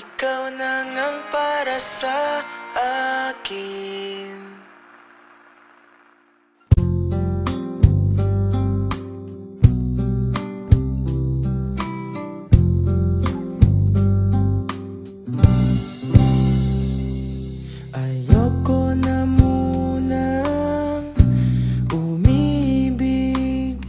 ikaw na ngang para sa akin. Ayoko na munang umibig,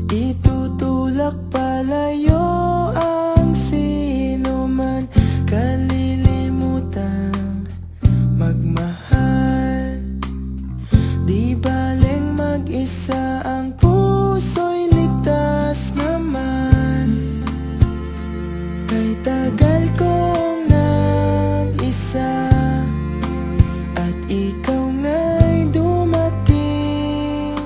itutulak palayo ang sino man, kalilimutang magmahal. Di baling mag-isa, ang puso'y ligtas naman. Kay tagal kong nag-isa at ikaw nga'y dumating.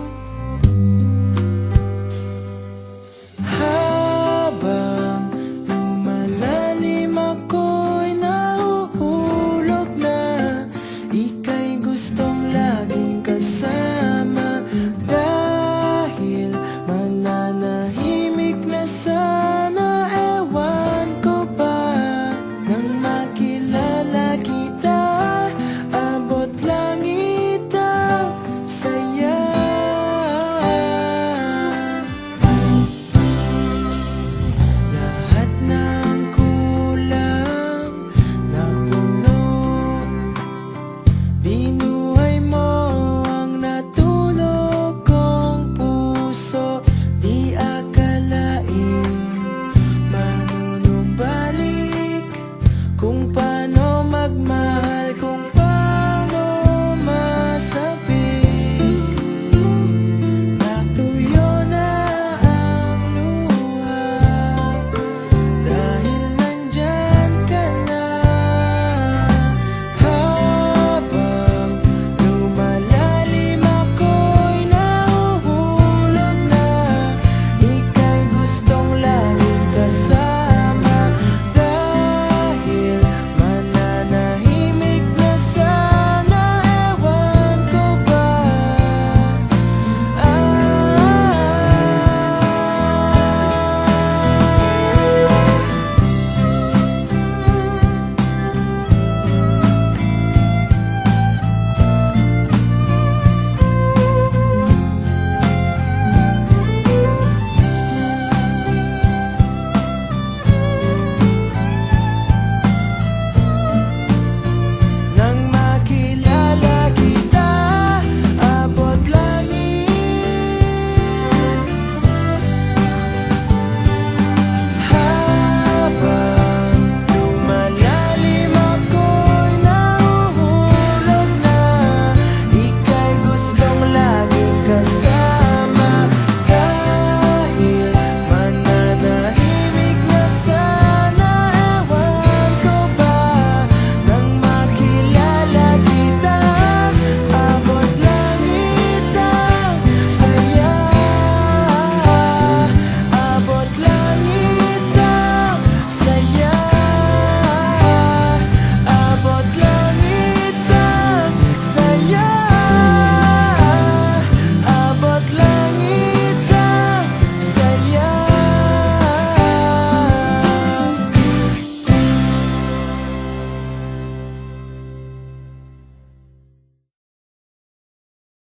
Habang lumalalim ako'y nahuhulog na, ika'y gustong laging kasama. Dahil mananahimik na sana, ewan ko ba, nang makilala kita, abot langit ang saya. Lahat ng kulang napuno, binuhay mo ang natulog kong puso. Di akalain manunumbalik kung